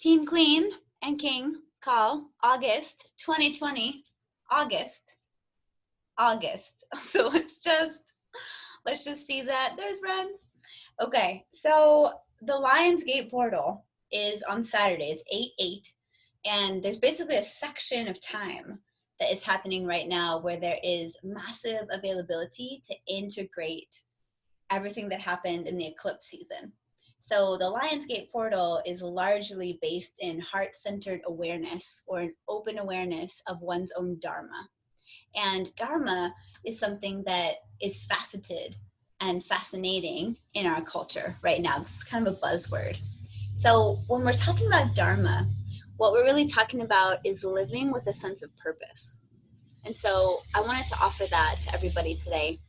Team Queen and King call August 2020. August. So let's just see that. There's Ren. Okay, so the Lionsgate portal is on Saturday. It's 8/8, and there's basically a section of time that is happening right now where there is massive availability to integrate everything that happened in the eclipse season. So the Lionsgate portal is largely based in heart-centered awareness, or an open awareness of one's own Dharma. And Dharma is something that is faceted and fascinating in our culture right now. It's kind of a buzzword. So when we're talking about Dharma, what we're really talking about is living with a sense of purpose. And so I wanted to offer that to everybody today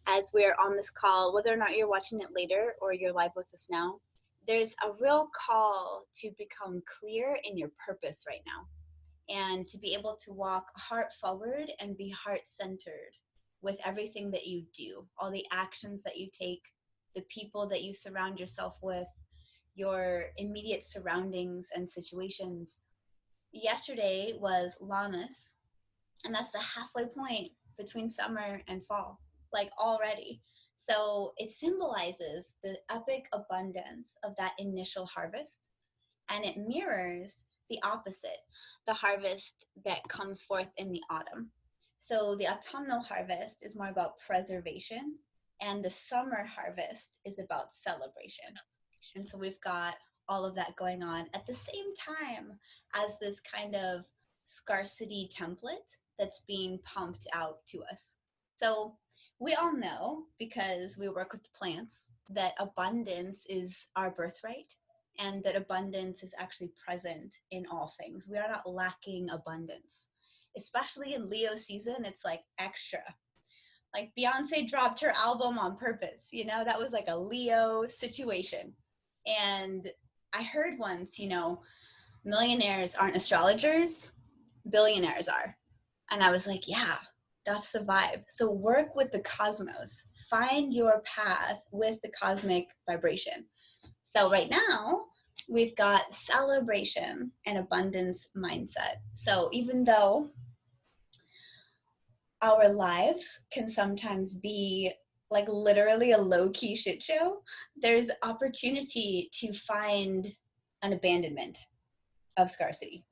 as we're on this call, whether or not you're watching it later or you're live with us now. There's a real call to become clear in your purpose right now, and to be able to walk heart forward and be heart centered with everything that you do, all the actions that you take, the people that you surround yourself with, your immediate surroundings and situations. Yesterday was Lammas, and that's the halfway point between summer and fall, like already. So it symbolizes the epic abundance of that initial harvest, and it mirrors the opposite, the harvest that comes forth in the autumn. So the autumnal harvest is more about preservation, and the summer harvest is about celebration. And so we've got all of that going on at the same time as this kind of scarcity template that's being pumped out to us. So we all know, because we work with plants, that abundance is our birthright, and that abundance is actually present in all things. We are not lacking abundance. Especially in Leo season, it's like extra. Like Beyonce dropped her album on purpose, that was like a Leo situation. And I heard once, millionaires aren't astrologers, billionaires are. And I was like, yeah, that's the vibe. So work with the cosmos, find your path with the cosmic vibration. So right now, we've got celebration and abundance mindset. So even though our lives can sometimes be like literally a low-key shit show, there's opportunity to find an abandonment of scarcity.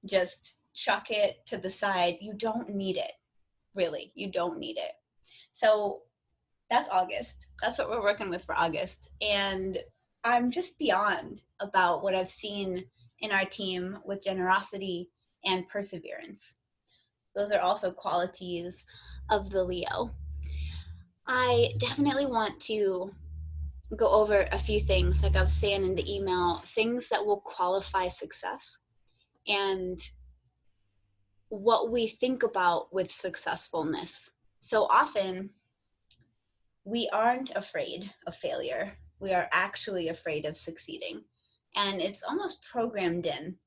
Just chuck it to the side. You don't need it. Really, you don't need it. So that's August. That's what we're working with for August. And I'm just beyond about what I've seen in our team with generosity and perseverance. Those are also qualities of the Leo. I definitely want to go over a few things, like I was saying in the email, things that will qualify success and what we think about with successfulness. So often, we aren't afraid of failure. We are actually afraid of succeeding. And it's almost programmed in.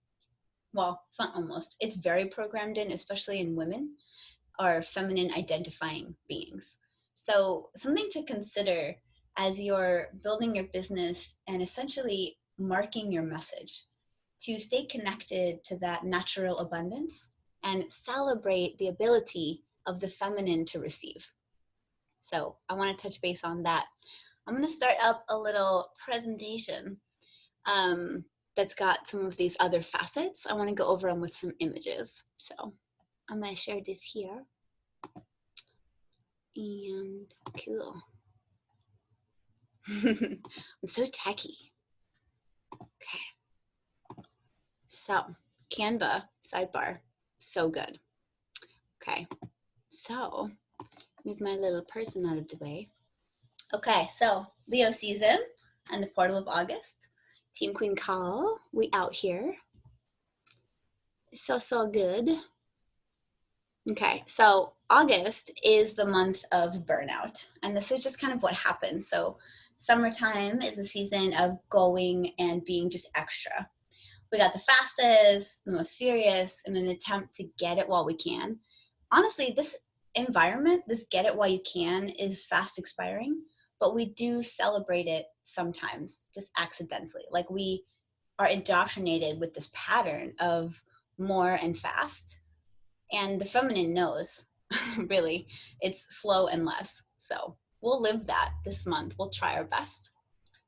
Well, it's not almost. It's very programmed in, especially in women, or feminine identifying beings. So something to consider as you're building your business and essentially marking your message, to stay connected to that natural abundance and celebrate the ability of the feminine to receive. So I want to touch base on that. I'm going to start up a little presentation that's got some of these other facets. I want to go over them with some images. So I'm going to share this here. And cool. I'm so techie. Okay. So Canva sidebar, so good. Okay. So move my little person out of the way. Okay, so Leo season and the portal of August. Team Queen call, we out here. So good. Okay, so August is the month of burnout, and this is just kind of what happens. So summertime is a season of going and being just extra. We got the fastest, the most serious, in an attempt to get it while we can. Honestly, this environment, this get it while you can, is fast expiring, but we do celebrate it sometimes, just accidentally. Like we are indoctrinated with this pattern of more and fast. And the feminine knows, really, it's slow and less. So we'll live that this month. We'll try our best.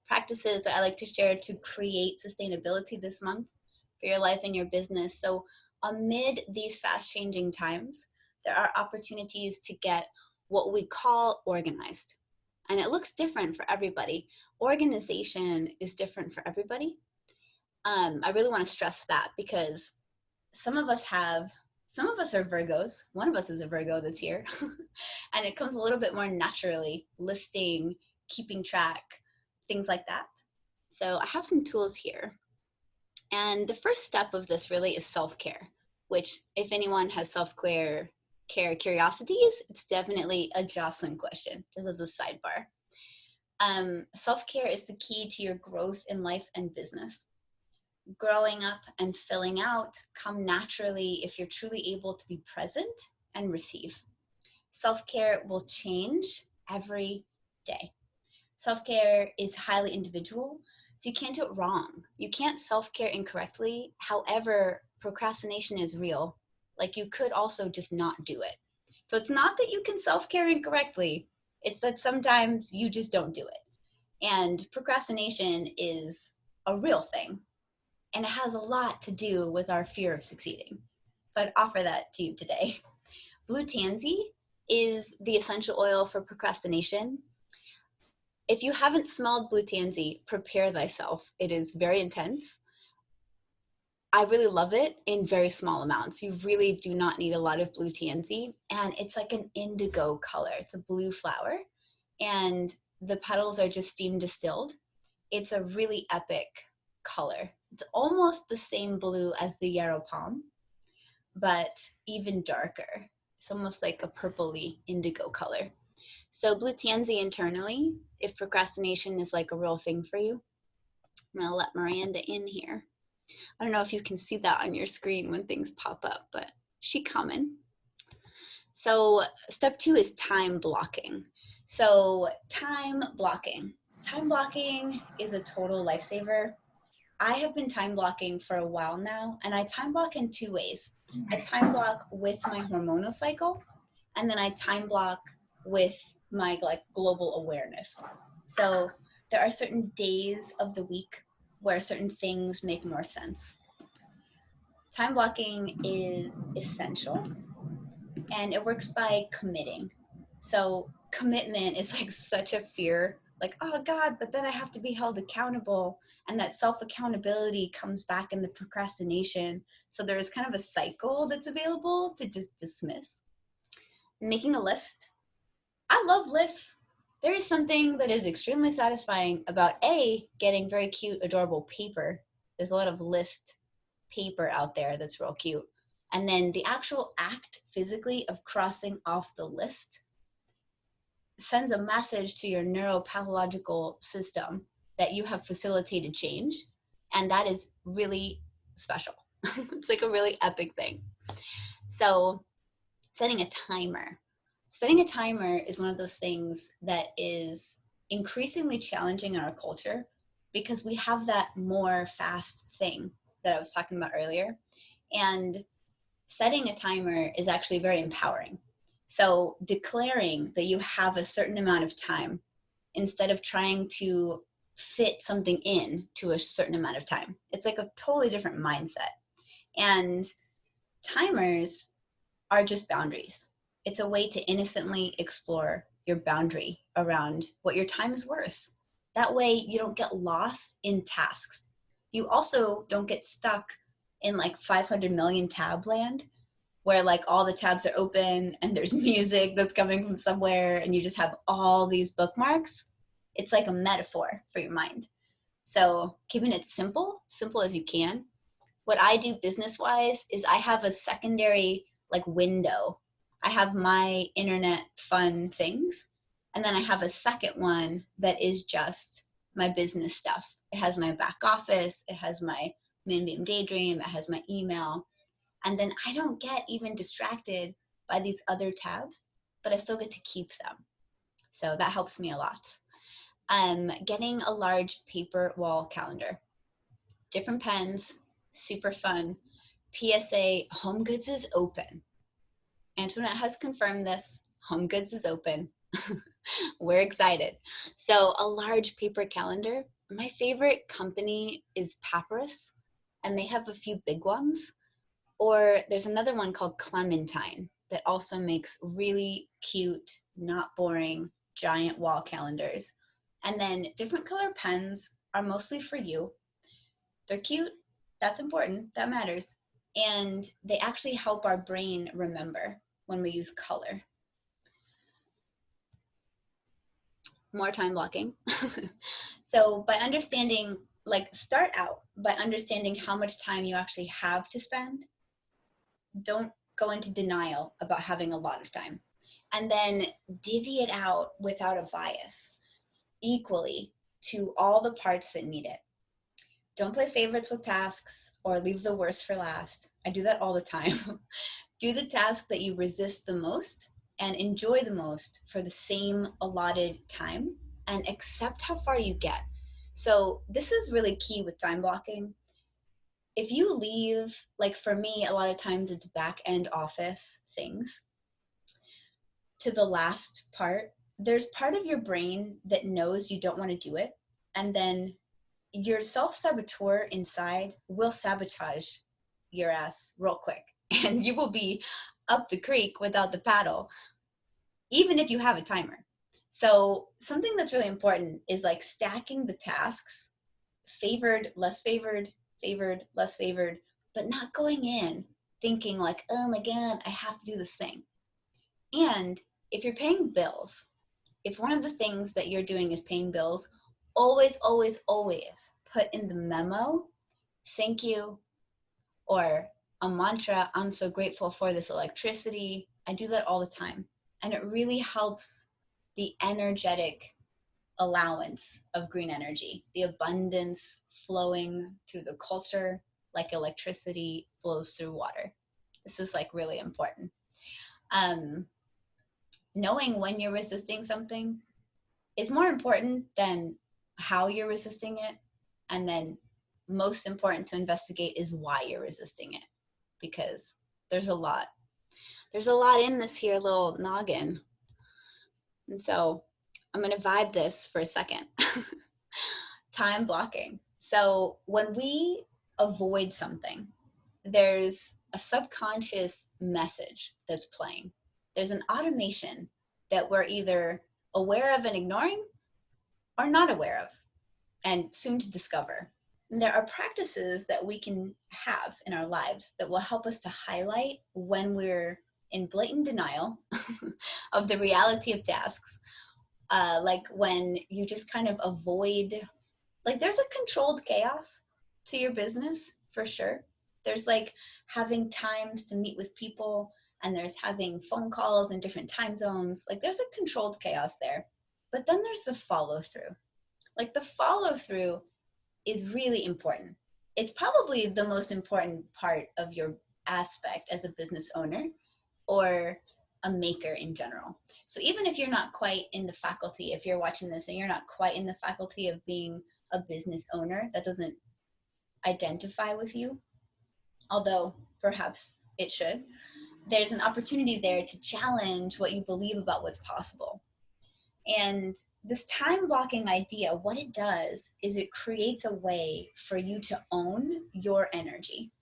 Practices that I like to share to create sustainability this month for your life and your business. So amid these fast changing times, there are opportunities to get what we call organized. And it looks different for everybody. Organization is different for everybody. I really want to stress that because some of us are Virgos. One of us is a Virgo that's here. And it comes a little bit more naturally, listing, keeping track, things like that. So I have some tools here. And the first step of this really is self-care, which if anyone has self-care curiosities, it's definitely a Jocelyn question, just as a sidebar. Self-care is the key to your growth in life and business. Growing up and filling out come naturally if you're truly able to be present and receive. Self-care will change every day. Self-care is highly individual, so you can't do it wrong. You can't self-care incorrectly. However, procrastination is real. Like, you could also just not do it. So it's not that you can self-care incorrectly. It's that sometimes you just don't do it. And procrastination is a real thing. And it has a lot to do with our fear of succeeding. So I'd offer that to you today. Blue tansy is the essential oil for procrastination. If you haven't smelled blue tansy, prepare thyself. It is very intense. I really love it in very small amounts. You really do not need a lot of blue tansy. And it's like an indigo color. It's a blue flower. And the petals are just steam distilled. It's a really epic color. It's almost the same blue as the yarrow palm, but even darker. It's almost like a purpley indigo color. So blue tansy internally, if procrastination is like a real thing for you. I'm gonna let Miranda in here. I don't know if you can see that on your screen when things pop up, but she coming. So step 2 is time blocking. So time blocking is a total lifesaver. I have been time blocking for a while now, and I time block in 2 ways. I time block with my hormonal cycle, and then I time block with my like global awareness. So there are certain days of the week where certain things make more sense. Time blocking is essential, and it works by committing. So commitment is like such a fear, like, oh God, but then I have to be held accountable. And that self-accountability comes back in the procrastination. So there's kind of a cycle that's available to just dismiss. Making a list. I love lists. There is something that is extremely satisfying about getting very cute, adorable paper. There's a lot of list paper out there that's real cute. And then the actual act physically of crossing off the list sends a message to your neuropathological system that you have facilitated change. And that is really special. It's like a really epic thing. So setting a timer. Setting a timer is one of those things that is increasingly challenging in our culture because we have that more fast thing that I was talking about earlier. And setting a timer is actually very empowering. So declaring that you have a certain amount of time instead of trying to fit something in to a certain amount of time. It's like a totally different mindset. And timers are just boundaries. It's a way to innocently explore your boundary around what your time is worth. That way you don't get lost in tasks. You also don't get stuck in like 500 million tab land where like all the tabs are open and there's music that's coming from somewhere and you just have all these bookmarks. It's like a metaphor for your mind. So keeping it simple as you can. What I do business-wise is I have a secondary like window. I have my internet fun things, and then I have a second one that is just my business stuff. It has my back office, it has my Moonbeam Daydream, it has my email, and then I don't get even distracted by these other tabs, but I still get to keep them. So that helps me a lot. Getting a large paper wall calendar. Different pens, super fun. PSA, Home Goods is open. Antoinette has confirmed this. Home Goods is open. We're excited. So a large paper calendar. My favorite company is Papyrus, and they have a few big ones. Or there's another one called Clementine that also makes really cute, not boring, giant wall calendars. And then different color pens are mostly for you. They're cute. That's important. That matters. And they actually help our brain remember when we use color. More time blocking. So by understanding, like start out by understanding how much time you actually have to spend. Don't go into denial about having a lot of time. And then divvy it out without a bias equally to all the parts that need it. Don't play favorites with tasks or leave the worst for last. I do that all the time. Do the task that you resist the most and enjoy the most for the same allotted time, and accept how far you get. So this is really key with time blocking. If you leave, like for me, a lot of times it's back end office things to the last part, there's part of your brain that knows you don't want to do it. And then your self-saboteur inside will sabotage your ass real quick. And you will be up the creek without the paddle, even if you have a timer. So something that's really important is like stacking the tasks, favored, less favored, favored, less favored, but not going in thinking like, oh my God, I have to do this thing. And if you're paying bills, if one of the things that you're doing is paying bills, always, always, always put in the memo, thank you, or a mantra, I'm so grateful for this electricity. I do that all the time. And it really helps the energetic allowance of green energy, the abundance flowing through the culture like electricity flows through water. This is like really important. Knowing when you're resisting something is more important than how you're resisting it. And then most important to investigate is why you're resisting it, because there's a lot in this here little noggin. And so I'm going to vibe this for a second. Time blocking. So when we avoid something, there's a subconscious message that's playing. There's an automation that we're either aware of and ignoring or not aware of and soon to discover. And there are practices that we can have in our lives that will help us to highlight when we're in blatant denial of the reality of tasks. Like when you just kind of avoid, like there's a controlled chaos to your business for sure. There's like having times to meet with people, and there's having phone calls in different time zones. Like there's a controlled chaos there. But then there's the follow through. Like the follow through is really important. It's probably the most important part of your aspect as a business owner or a maker in general. So even if you're not quite in the faculty, if you're watching this and you're not quite in the faculty of being a business owner, that doesn't identify with you, although perhaps it should, there's an opportunity there to challenge what you believe about what's possible. And this time blocking idea, what it does is it creates a way for you to own your energy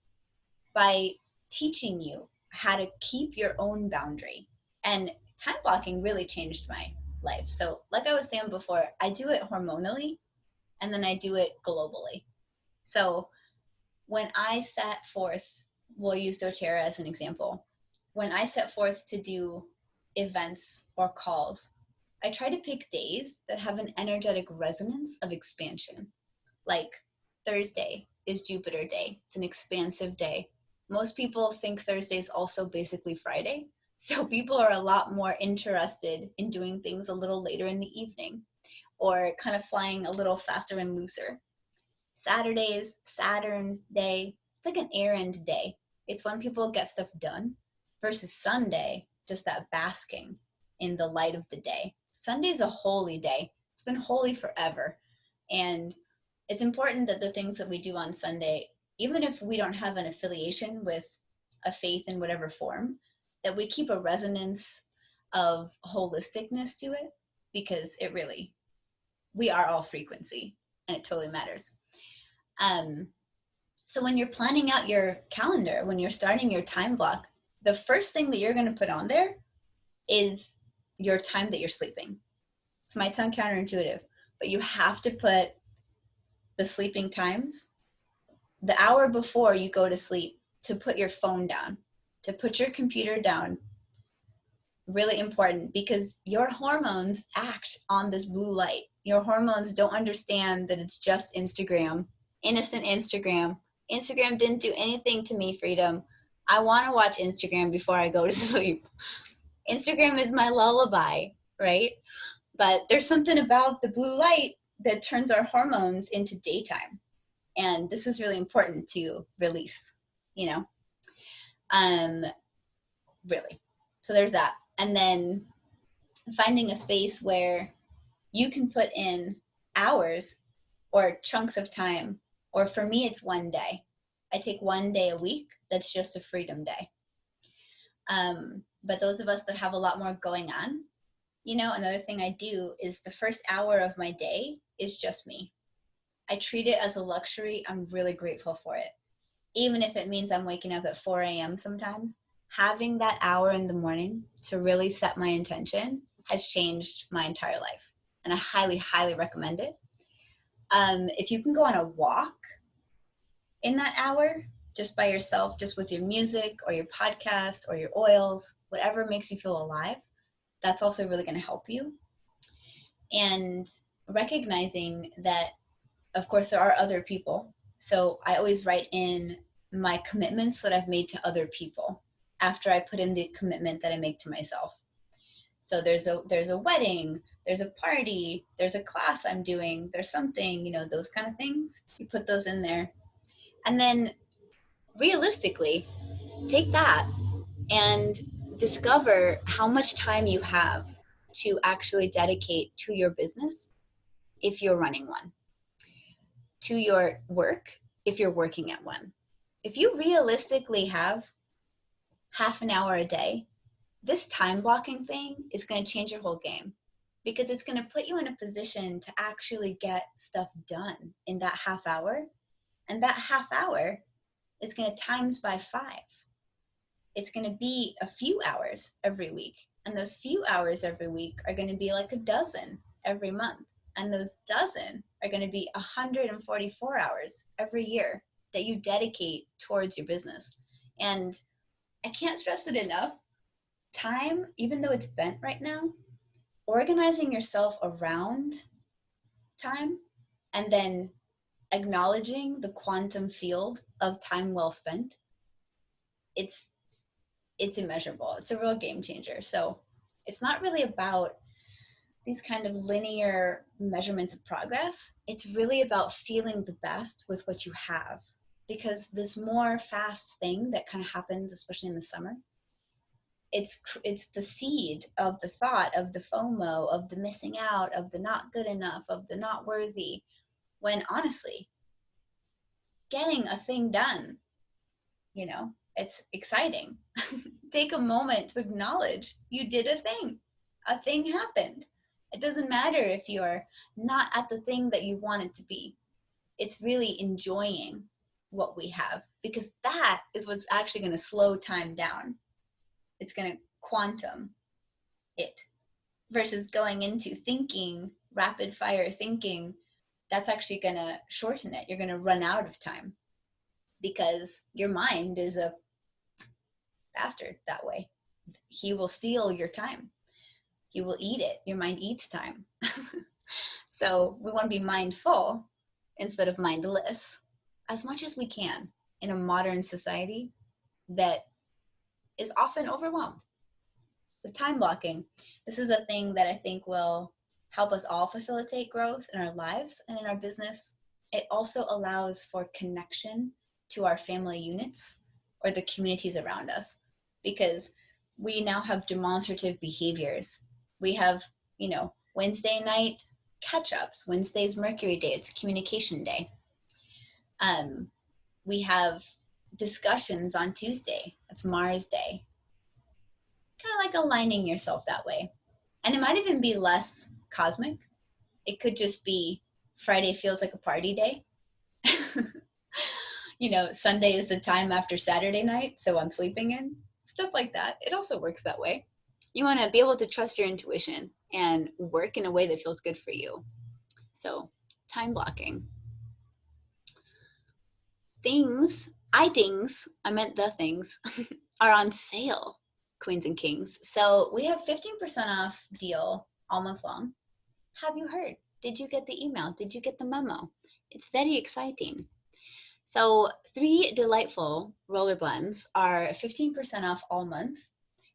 by teaching you how to keep your own boundary. And time blocking really changed my life. So like I was saying before, I do it hormonally and then I do it globally. So when I set forth, we'll use doTERRA as an example. When I set forth to do events or calls, I try to pick days that have an energetic resonance of expansion. Like Thursday is Jupiter Day. It's an expansive day. Most people think Thursday is also basically Friday. So people are a lot more interested in doing things a little later in the evening or kind of flying a little faster and looser. Saturday is Saturn Day. It's like an errand day. It's when people get stuff done versus Sunday, just that basking in the light of the day. Sunday's a holy day. It's been holy forever. And it's important that the things that we do on Sunday, even if we don't have an affiliation with a faith in whatever form, that we keep a resonance of holisticness to it, because it really, we are all frequency and it totally matters. So when you're planning out your calendar, when you're starting your time block, the first thing that you're going to put on there is your time that you're sleeping. This might sound counterintuitive, but you have to put the sleeping times, the hour before you go to sleep, to put your phone down, to put your computer down. Really important, because your hormones act on this blue light. Your hormones don't understand that it's just Instagram, innocent Instagram. Instagram didn't do anything to me, Freedom. I want to watch Instagram before I go to sleep. Instagram is my lullaby, right? But there's something about the blue light that turns our hormones into daytime. And this is really important to release, you know? Really. So there's that. And then finding a space where you can put in hours or chunks of time, or for me, it's one day. I take one day a week that's just a freedom day. But those of us that have a lot more going on, you know, another thing I do is the first hour of my day is just me. I treat it as a luxury. I'm really grateful for it. Even if it means I'm waking up at 4 a.m. sometimes, having that hour in the morning to really set my intention has changed my entire life. And I highly, highly recommend it. If you can go on a walk in that hour, just by yourself, just with your music or your podcast or your oils, whatever makes you feel alive, that's also really going to help you. And recognizing that, of course, there are other people. So I always write in my commitments that I've made to other people after I put in the commitment that I make to myself. So there's a wedding, there's a party, there's a class I'm doing, there's something, you know, those kind of things. You put those in there. And then realistically, take that and discover how much time you have to actually dedicate to your business if you're running one, to your work if you're working at one. If you realistically have half an hour a day, this time blocking thing is going to change your whole game, because it's going to put you in a position to actually get stuff done in that half hour. And that half hour is going to times by 5. It's going to be a few hours every week. And those few hours every week are going to be like a dozen every month. And those dozen are going to be 144 hours every year that you dedicate towards your business. And I can't stress it enough. Time, even though it's bent right now, organizing yourself around time and then acknowledging the quantum field of time well spent, it's immeasurable. It's a real game changer. So it's not really about these kind of linear measurements of progress. It's really about feeling the best with what you have, because this more fast thing that kind of happens, especially in the summer, it's the seed of the thought of the FOMO, of the missing out, of the not good enough, of the not worthy, when honestly, getting a thing done, you know, it's exciting. Take a moment to acknowledge you did a thing happened. It doesn't matter if you're not at the thing that you want it to be. It's really enjoying what we have, because that is what's actually going to slow time down. It's going to quantum it, versus going into thinking, rapid fire thinking. That's actually going to shorten it. You're going to run out of time, because your mind is a bastard that way. He will steal your time. He will eat it. Your mind eats time. So we want to be mindful instead of mindless as much as we can in a modern society that is often overwhelmed. So time blocking, this is a thing that I think will help us all facilitate growth in our lives and in our business. It also allows for connection to our family units or the communities around us, because we now have demonstrative behaviors. We have, you know, Wednesday night catch-ups. Wednesday's Mercury Day. It's Communication Day. We have discussions on Tuesday. It's Mars Day. Kind of like aligning yourself that way. And it might even be less cosmic. It could just be Friday feels like a party day. You know, Sunday is the time after Saturday night, so I'm sleeping in. Stuff like that. It also works that way. You want to be able to trust your intuition and work in a way that feels good for you. So, time blocking. I meant the things, are on sale, Queens and Kings. So we have 15% off deal all month long. Have you heard? Did you get the email? Did you get the memo? It's very exciting. So 3 delightful roller blends are 15% off all month.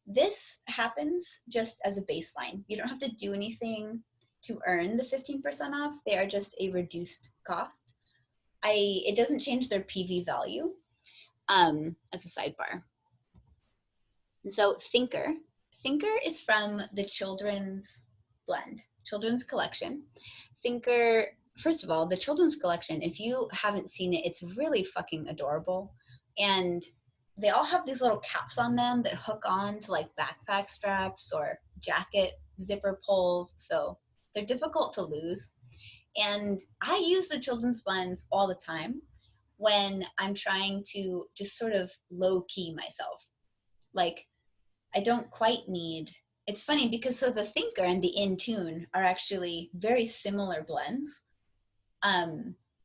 This happens just as a baseline. You don't have to do anything to earn the 15% off. They are just a reduced cost. It doesn't change their PV value as a sidebar. And so Thinker is from the children's blend, children's collection. Thinker, first of all, the children's collection, if you haven't seen it, it's really fucking adorable. And they all have these little caps on them that hook on to like backpack straps or jacket zipper pulls. So they're difficult to lose. And I use the children's blends all the time when I'm trying to just sort of low key myself. Like, I don't quite need, it's funny because so the Thinker and the In Tune are actually very similar blends.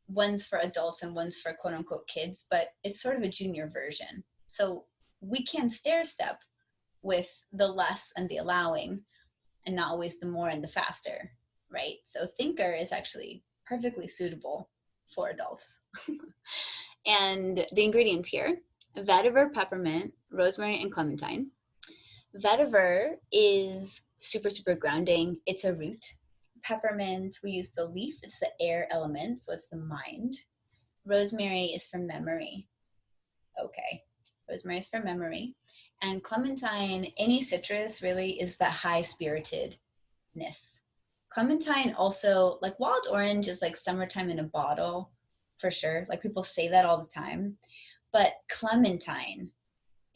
One's for adults and one's for quote unquote kids, but it's sort of a junior version. So we can stair step with the less and the allowing and not always the more and the faster, right? So Thinker is actually perfectly suitable for adults. And the ingredients here, vetiver, peppermint, rosemary, and clementine. Vetiver is super, super grounding. It's a root. Peppermint, we use the leaf. It's the air element, so it's the mind. Rosemary is for memory. Okay, rosemary is for memory. And clementine, any citrus really, is the high-spiritedness. Clementine also, like wild orange is like summertime in a bottle, for sure. Like people say that all the time. But clementine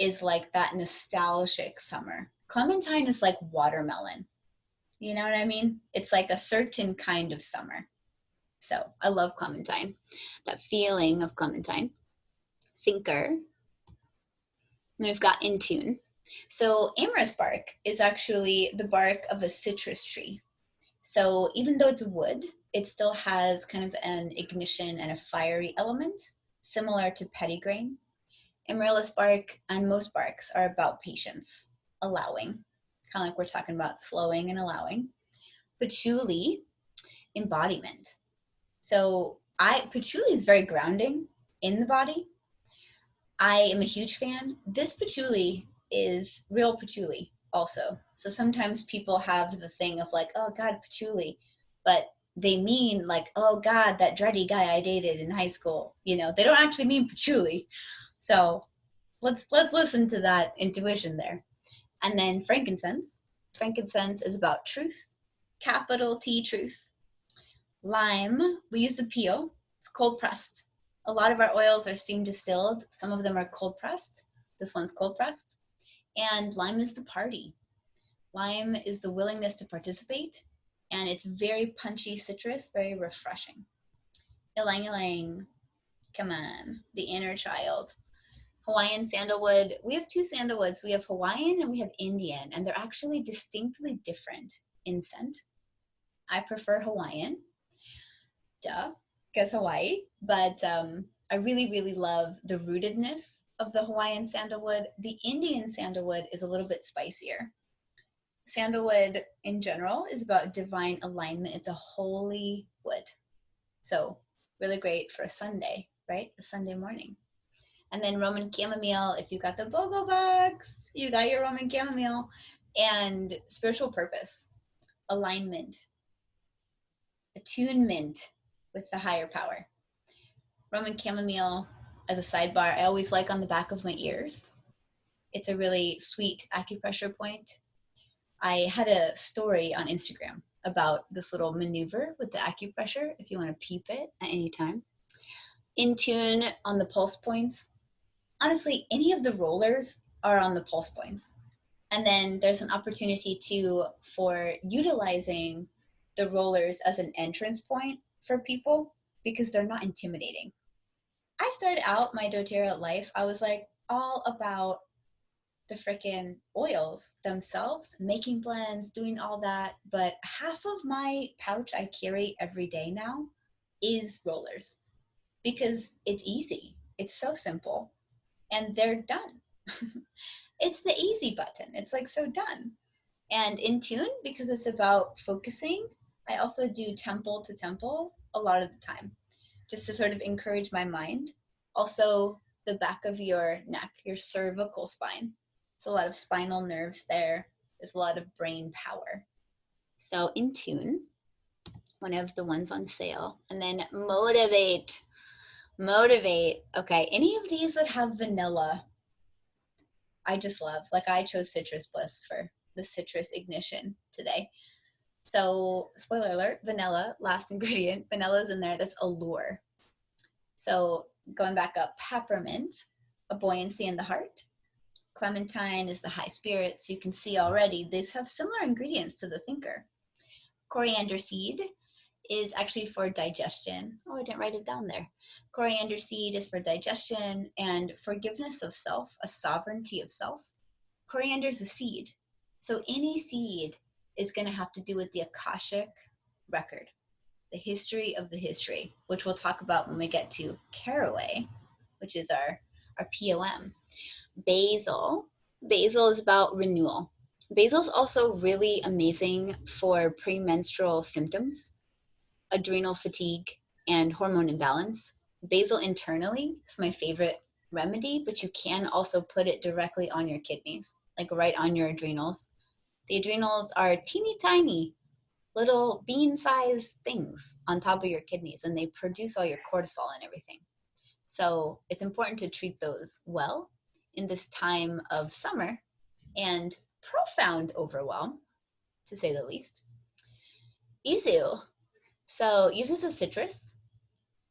is like that nostalgic summer. Clementine is like watermelon. You know what I mean? It's like a certain kind of summer. So I love clementine, that feeling of clementine. Thinker. And we've got In Tune. So amorous bark is actually the bark of a citrus tree. So even though it's wood, it still has kind of an ignition and a fiery element, similar to pettigrain. Amaryllis bark and most barks are about patience, allowing, kind of like we're talking about slowing and allowing. Patchouli, embodiment. So patchouli is very grounding in the body. I am a huge fan. This patchouli is real patchouli also. So sometimes people have the thing of like, oh God, patchouli, but they mean like, oh God, that dready guy I dated in high school. You know, they don't actually mean patchouli. So let's listen to that intuition there. And then frankincense. Frankincense is about truth, capital T truth. Lime, we use the peel. It's cold pressed. A lot of our oils are steam distilled. Some of them are cold pressed. This one's cold pressed. And lime is the party. Lime is the willingness to participate. And it's very punchy citrus, very refreshing. Ylang ylang, come on, the inner child. Hawaiian sandalwood, we have 2 sandalwoods. We have Hawaiian and we have Indian, and they're actually distinctly different in scent. I prefer Hawaiian, duh, because Hawaii, but I really, really love the rootedness of the Hawaiian sandalwood. The Indian sandalwood is a little bit spicier. Sandalwood in general is about divine alignment. It's a holy wood. So really great for a Sunday, right? A Sunday morning. And then Roman chamomile, if you got the BOGO box, you got your Roman chamomile. And spiritual purpose, alignment, attunement with the higher power. Roman chamomile, as a sidebar, I always like on the back of my ears. It's a really sweet acupressure point. I had a story on Instagram about this little maneuver with the acupressure if you want to peep it at any time. In tune on the pulse points. Honestly, any of the rollers are on the pulse points. And then there's an opportunity for utilizing the rollers as an entrance point for people because they're not intimidating. I started out my doTERRA life, I was like all about the freaking oils themselves, making blends, doing all that. But half of my pouch I carry every day now is rollers because it's easy. It's so simple and they're done. It's the easy button. It's like so done. And in tune, because it's about focusing, I also do temple to temple a lot of the time, just to sort of encourage my mind. Also, the back of your neck, your cervical spine. It's a lot of spinal nerves there. There's a lot of brain power. So in tune, one of the ones on sale. And then motivate. Okay, any of these that have vanilla, I just love. Like I chose Citrus Bliss for the citrus ignition today. So spoiler alert, vanilla, last ingredient, vanilla's in there. That's allure. So going back up, peppermint, a buoyancy in the heart. Clementine is the high spirit. So you can see already these have similar ingredients to the thinker. Coriander seed is actually for digestion. Oh, I didn't write it down there. Coriander seed is for digestion and forgiveness of self, a sovereignty of self. Coriander is a seed. So any seed is going to have to do with the Akashic record, the history of the history, which we'll talk about when we get to Caraway, which is our POM. Basil is about renewal. Basil is also really amazing for premenstrual symptoms, adrenal fatigue, and hormone imbalance. Basil internally is my favorite remedy, but you can also put it directly on your kidneys, like right on your adrenals. The adrenals are teeny tiny little bean-sized things on top of your kidneys, and they produce all your cortisol and everything. So it's important to treat those well in this time of summer and profound overwhelm, to say the least. Yuzu. So Yuzu's a citrus,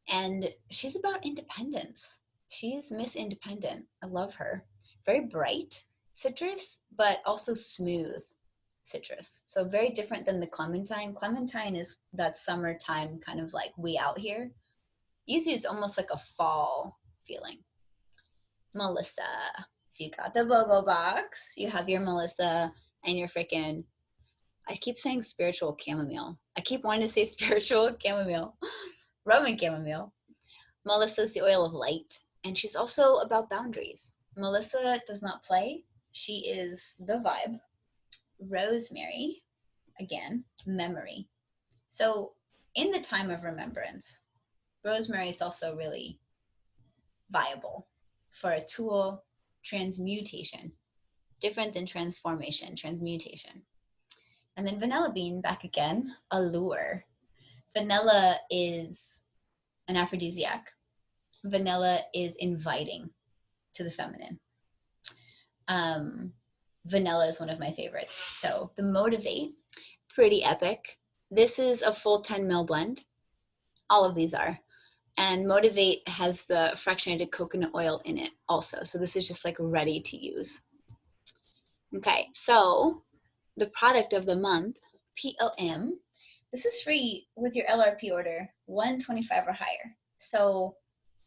and she's about independence. She's Miss Independent. I love her. Very bright citrus, but also smooth citrus. So very different than the clementine. Clementine is that summertime kind of like we out here. Yuzu is almost like a fall feeling. Melissa. If you got the BOGO box, you have your Melissa and your freaking, I keep saying spiritual chamomile. I keep wanting to say spiritual chamomile, Roman chamomile. Melissa's the oil of light, and she's also about boundaries. Melissa does not play. She is the vibe. Rosemary, again, memory. So in the time of remembrance, rosemary is also really viable for a tool, transmutation, different than transformation, transmutation. And then vanilla bean, back again, allure. Vanilla is an aphrodisiac. Vanilla is inviting to the feminine. Vanilla is one of my favorites. So the Motivate, pretty epic. This is a full 10 ml blend. All of these are. And Motivate has the fractionated coconut oil in it also. So this is just like ready to use. Okay, so the product of the month, POM. This is free with your LRP order, 125 or higher. So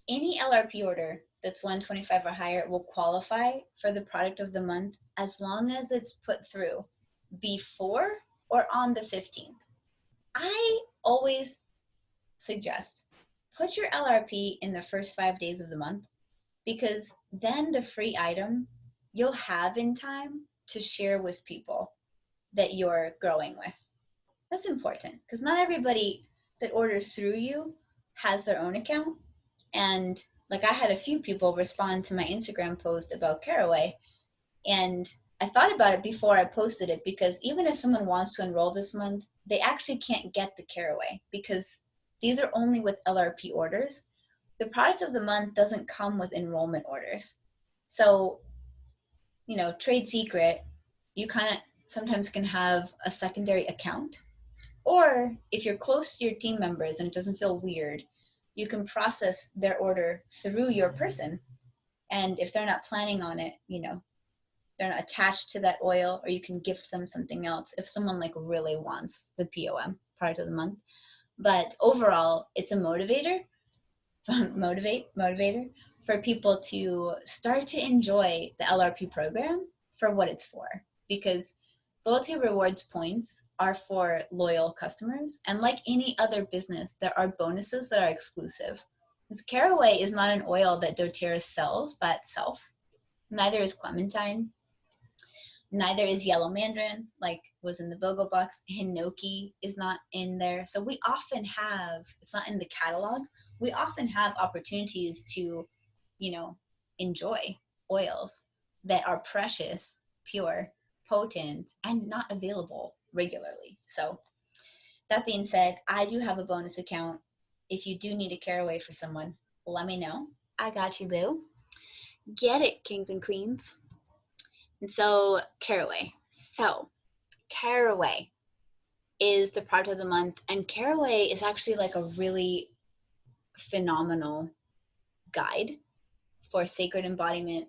any LRP order that's 125 or higher will qualify for the product of the month as long as it's put through before or on the 15th. I always suggest put your LRP in the first 5 days of the month, because then the free item you'll have in time to share with people that you're growing with. That's important because not everybody that orders through you has their own account. And like I had a few people respond to my Instagram post about Caraway, and I thought about it before I posted it, because even if someone wants to enroll this month, they actually can't get the Caraway because these are only with LRP orders. The product of the month doesn't come with enrollment orders. So, you know, trade secret, you kind of sometimes can have a secondary account Or if you're close to your team members and it doesn't feel weird, you can process their order through your person. And if they're not planning on it, they're not attached to that oil, or you can gift them something else if someone like really wants the POM, product of the month. But overall, it's a motivator for people to start to enjoy the LRP program for what it's for. Because loyalty rewards points are for loyal customers. And like any other business, there are bonuses that are exclusive. Because Caraway is not an oil that doTERRA sells by itself. Neither is clementine. Neither is yellow mandarin, like was in the BOGO box. Hinoki is not in there. So we often have, it's not in the catalog, we often have opportunities to, enjoy oils that are precious, pure, potent, and not available regularly. So that being said, I do have a bonus account. If you do need a Caraway for someone, let me know. I got you, boo. Get it, kings and queens. And so Caraway. Caraway is the product of the month, and Caraway is actually like a really phenomenal guide for sacred embodiment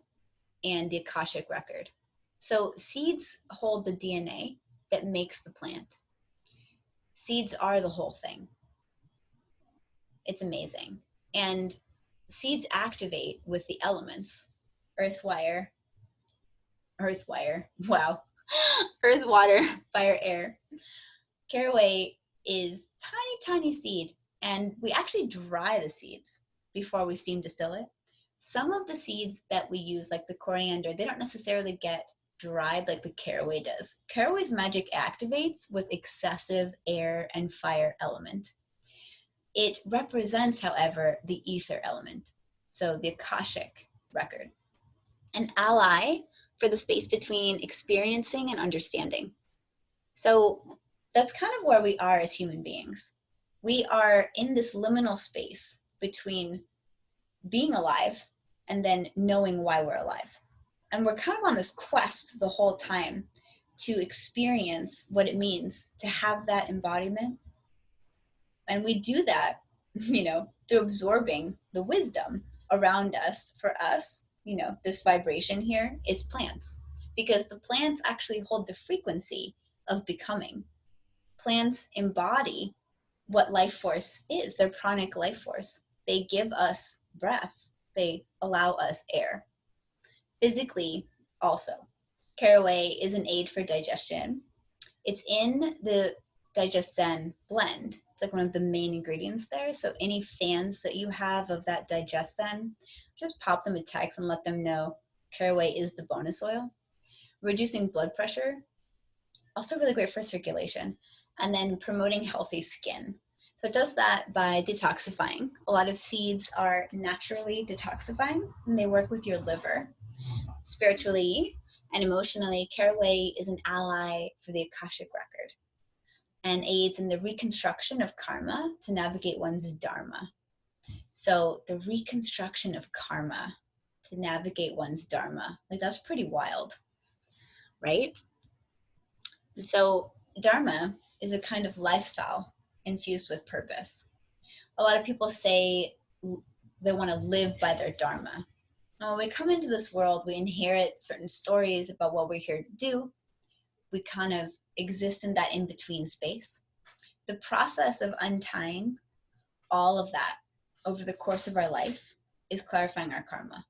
and the Akashic record. So seeds hold the DNA that makes the plant. Seeds are the whole thing. It's amazing. And seeds activate with the elements: earth, water, fire, air. Caraway is tiny seed, and we actually dry the seeds before we steam distill it. Some of the seeds that we use, like the coriander, they don't necessarily get dried like the caraway does. Caraway's magic activates with excessive air and fire element. It represents, however, the ether element, so the Akashic record, an ally for the space between experiencing and understanding. So that's kind of where we are as human beings. We are in this liminal space between being alive and then knowing why we're alive. And we're kind of on this quest the whole time to experience what it means to have that embodiment. And we do that, through absorbing the wisdom around us. For us, this vibration here is plants, because the plants actually hold the frequency of becoming. Plants embody what life force is. They're pranic life force. They give us breath. They allow us air. Physically, also, Caraway is an aid for digestion. It's in the Digest Zen blend. It's like one of the main ingredients there. So any fans that you have of that Digest Zen, just pop them a text and let them know Caraway is the bonus oil. Reducing blood pressure, also really great for circulation. And then promoting healthy skin. So it does that by detoxifying. A lot of seeds are naturally detoxifying, and they work with your liver. Spiritually and emotionally, Caraway is an ally for the Akashic record and aids in the reconstruction of karma to navigate one's dharma. So the reconstruction of karma to navigate one's dharma, like that's pretty wild, right? And so dharma is a kind of lifestyle infused with purpose. A lot of people say they want to live by their dharma. Now, when we come into this world, we inherit certain stories about what we're here to do. We kind of exist in that in-between space. The process of untying all of that over the course of our life is clarifying our karma.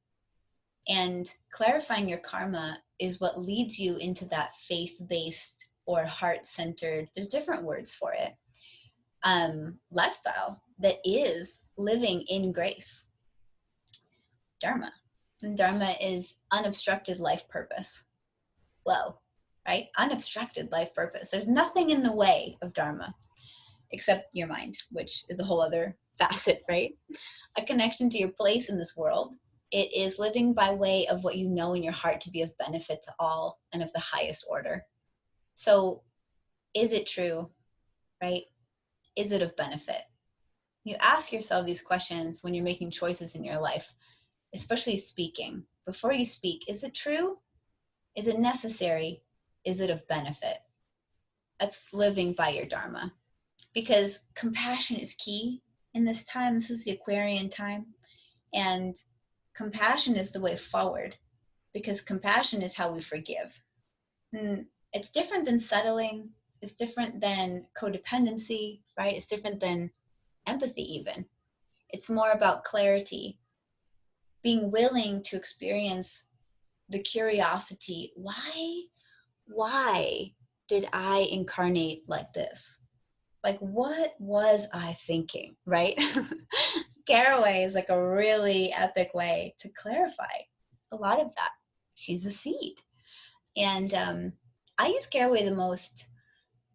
And clarifying your karma is what leads you into that faith-based or heart-centered, there's different words for it, lifestyle that is living in grace. Dharma. And Dharma is unobstructed life purpose. Whoa, right? Unobstructed life purpose. There's nothing in the way of Dharma except your mind, which is a whole other facet, right? A connection to your place in this world. It is living by way of what you know in your heart to be of benefit to all and of the highest order. So is it true, right? Is it of benefit? You ask yourself these questions when you're making choices in your life, especially speaking. Before you speak, is it true? Is it necessary? Is it of benefit? That's living by your dharma. because compassion is key in this time. This is the Aquarian time. And compassion is the way forward, because compassion is how we forgive. And it's different than settling. It's different than codependency, right? It's different than empathy, even. It's more about clarity, being willing to experience the curiosity. Why did I incarnate like this? Like, what was I thinking, right? Caraway is like a really epic way to clarify a lot of that. She's a seed. And I use caraway the most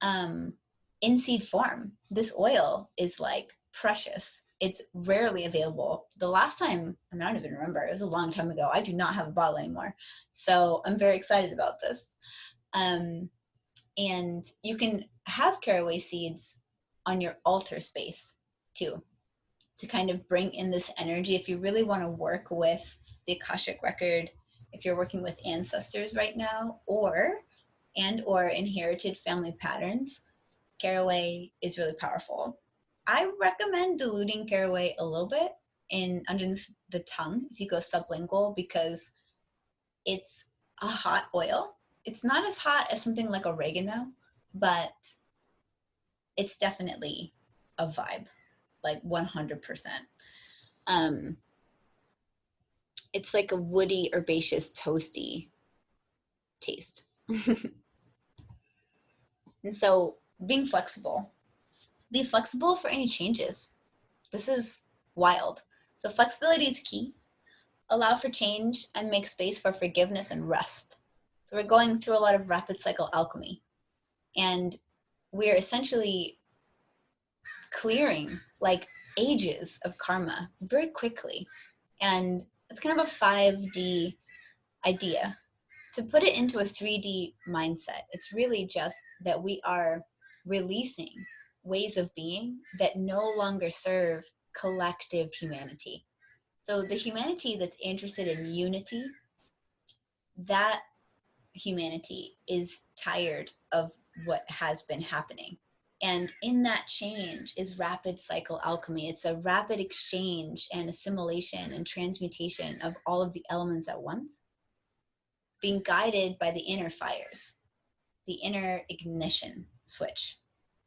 in seed form. This oil is like precious. It's rarely available. The last time, I don't even remember, it was a long time ago. I do not have a bottle anymore. So I'm very excited about this. And you can have caraway seeds on your altar space too, to kind of bring in this energy. If you really want to work with the Akashic record, if you're working with ancestors right now, or inherited family patterns, caraway is really powerful. I recommend diluting caraway a little bit in underneath the tongue if you go sublingual, because it's a hot oil. It's not as hot as something like oregano, but it's definitely a vibe, like 100%. It's like a woody, herbaceous, toasty taste. And so being flexible, be flexible for any changes. This is wild. So flexibility is key. Allow for change and make space for forgiveness and rest. So we're going through a lot of rapid cycle alchemy, and we're essentially clearing like ages of karma very quickly. And it's kind of a 5D idea. To put it into a 3D mindset, it's really just that we are releasing ways of being that no longer serve collective humanity. So the humanity that's interested in unity, that humanity is tired of what has been happening. And in that change is rapid cycle alchemy. It's a rapid exchange and assimilation and transmutation of all of the elements at once, being guided by the inner fires, the inner ignition switch.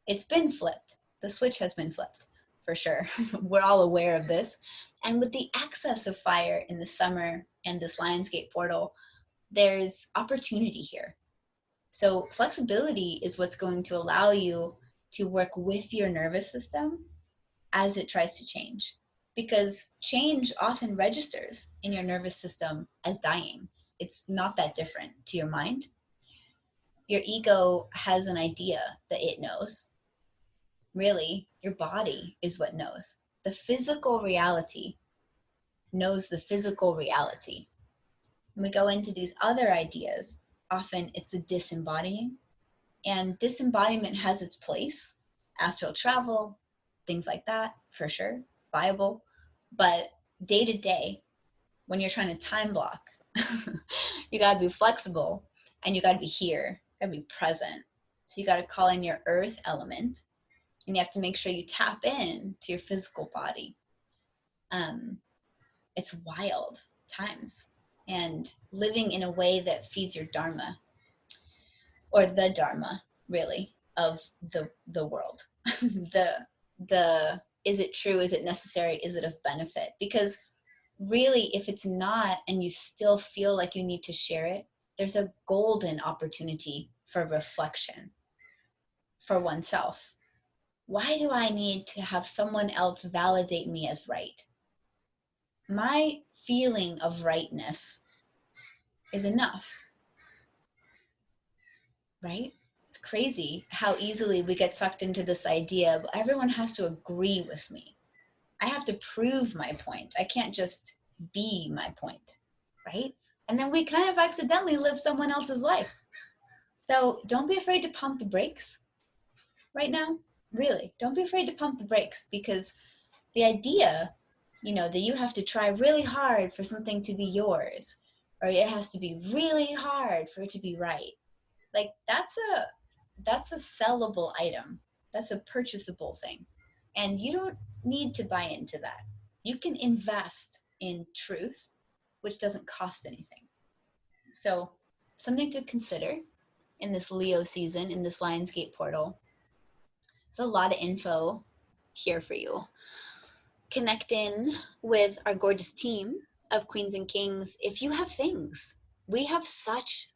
It's been flipped. The switch has been flipped, for sure. We're all aware of this. And with the excess of fire in the summer and this Lionsgate portal, there's opportunity here. So flexibility is what's going to allow you to work with your nervous system as it tries to change. Because change often registers in your nervous system as dying. It's not that different to your mind. Your ego has an idea that it knows. Really, your body is what knows. The physical reality knows the physical reality. When we go into these other ideas, often it's a disembodying. And disembodiment has its place. Astral travel, things like that, for sure, viable. But day to day, when you're trying to time block, you gotta be flexible, and you gotta be here, you gotta be present. So you gotta call in your earth element, and you have to make sure you tap in to your physical body. It's wild times, and living in a way that feeds your dharma, or the dharma, really, of the world. the is it true? Is it necessary? Is it of benefit? Because really, if it's not, and you still feel like you need to share it, there's a golden opportunity for reflection for oneself. Why do I need to have someone else validate me as right? My feeling of rightness is enough, right? It's crazy how easily we get sucked into this idea of everyone has to agree with me. I have to prove my point. I can't just be my point, right? And then we kind of accidentally live someone else's life. So don't be afraid to pump the brakes right now. Really, don't be afraid to pump the brakes, because the idea, that you have to try really hard for something to be yours, or it has to be really hard for it to be right. Like that's a sellable item. That's a purchasable thing. And you don't need to buy into that. You can invest in truth, which doesn't cost anything. So, something to consider in this Leo season, in this Lionsgate portal. There's a lot of info here for you. Connect in with our gorgeous team of Queens and Kings if you have things. We have such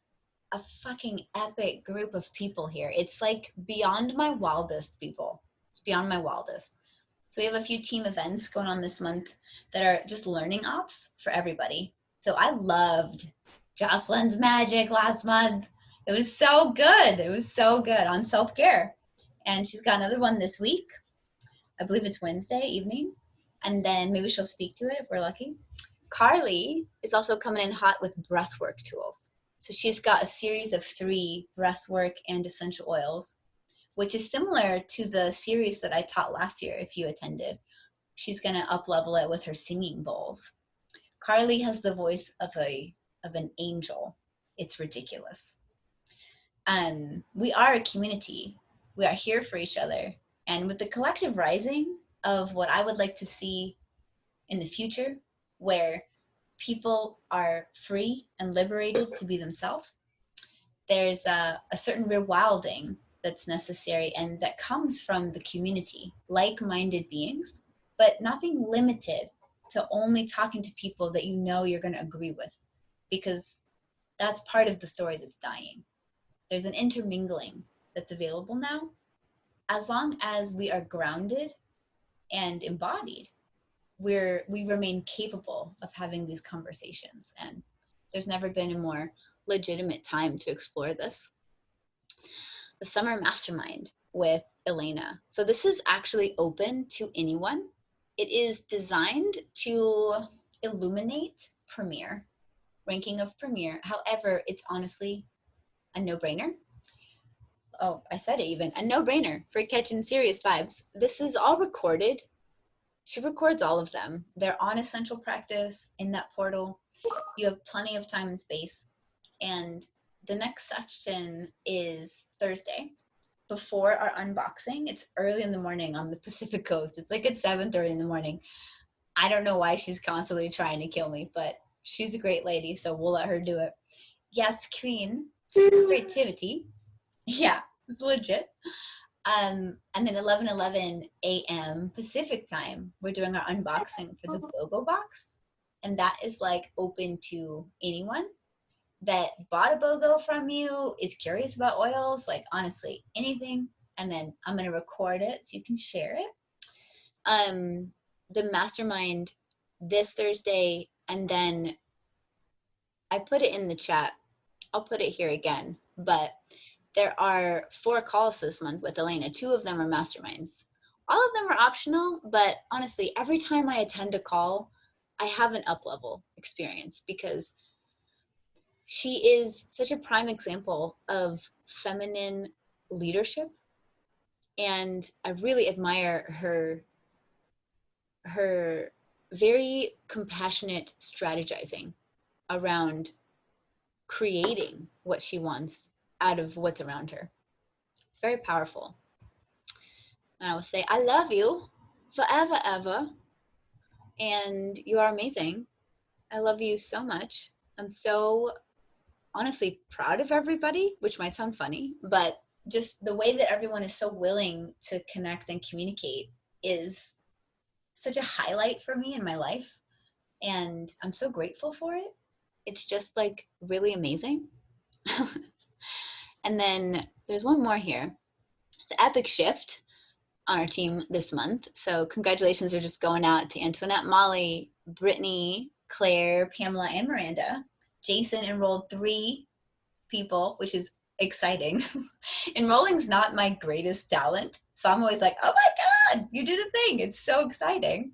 a fucking epic group of people here. It's like beyond my wildest people. It's beyond my wildest. So we have a few team events going on this month that are just learning ops for everybody. So I loved Jocelyn's magic last month. It was so good. It was so good on self-care. And she's got another one this week. I believe it's Wednesday evening. And then maybe she'll speak to it if we're lucky. Carly is also coming in hot with breathwork tools. So she's got a series of 3 breathwork and essential oils, which is similar to the series that I taught last year if you attended. She's going to up-level it with her singing bowls. Carly has the voice of an angel. It's ridiculous. We are a community. We are here for each other. And with the collective rising of what I would like to see in the future, where people are free and liberated to be themselves, there's a certain rewilding that's necessary and that comes from the community, like-minded beings, but not being limited to only talking to people that you know you're going to agree with, because that's part of the story that's dying. There's an intermingling that's available now. As long as we are grounded and embodied, we remain capable of having these conversations. And there's never been a more legitimate time to explore this. The Summer Mastermind with Elena. So this is actually open to anyone. It is designed to illuminate Premiere, ranking of Premiere. However, it's honestly a no-brainer. Oh, I said it even. A no-brainer for catching serious vibes. This is all recorded. She records all of them. They're on Essential Practice in that portal. You have plenty of time and space. And the next section is Thursday before our unboxing. It's early in the morning on the Pacific Coast. It's like at 7:30 in the morning. I don't know why she's constantly trying to kill me, but she's a great lady, so we'll let her do it. Yes, Queen. Creativity. Yeah, it's legit. And then 11:11 a.m. Pacific time, we're doing our unboxing for the BOGO box. And that is like open to anyone that bought a BOGO from you, is curious about oils, like honestly, anything. And then I'm going to record it so you can share it. The mastermind this Thursday, and then I put it in the chat. I'll put it here again, but there are 4 calls this month with Elena. 2 of them are masterminds. All of them are optional, but honestly, every time I attend a call, I have an up-level experience because she is such a prime example of feminine leadership. And I really admire her very compassionate strategizing around creating what she wants out of what's around her. It's very powerful. And I will say, I love you forever, ever. And you are amazing. I love you so much. I'm so honestly proud of everybody, which might sound funny, but just the way that everyone is so willing to connect and communicate is such a highlight for me in my life. And I'm so grateful for it. It's just like really amazing. And then there's one more here. It's an epic shift on our team this month. So congratulations are just going out to Antoinette, Molly, Brittany, Claire, Pamela, and Miranda. Jason enrolled 3 people, which is exciting. Enrolling's not my greatest talent. So I'm always like, oh my God, you did a thing. It's so exciting.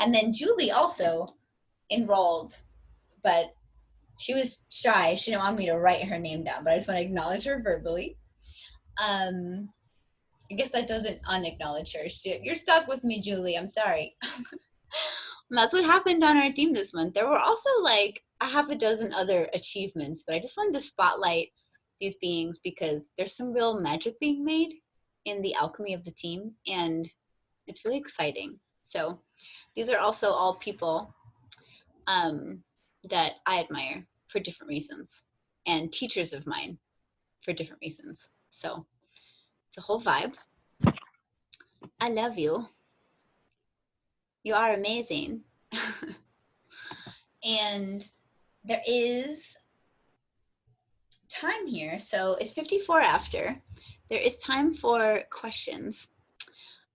And then Julie also enrolled, but she was shy. She didn't want me to write her name down, but I just want to acknowledge her verbally. I guess that doesn't unacknowledge her. You're stuck with me, Julie. I'm sorry. That's what happened on our team this month. There were also like a half a dozen other achievements, but I just wanted to spotlight these beings because there's some real magic being made in the alchemy of the team, and it's really exciting. So these are also all people that I admire for different reasons, and teachers of mine for different reasons. So it's a whole vibe. I love you. You are amazing. And there is time here. So it's 54 after. There is time for questions.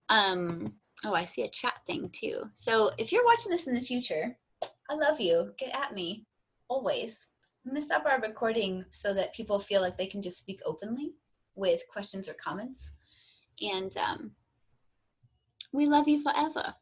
Oh, I see a chat thing too. So if you're watching this in the future, I love you. Get at me. Always. I'm going to stop our recording so that people feel like they can just speak openly with questions or comments. And we love you forever.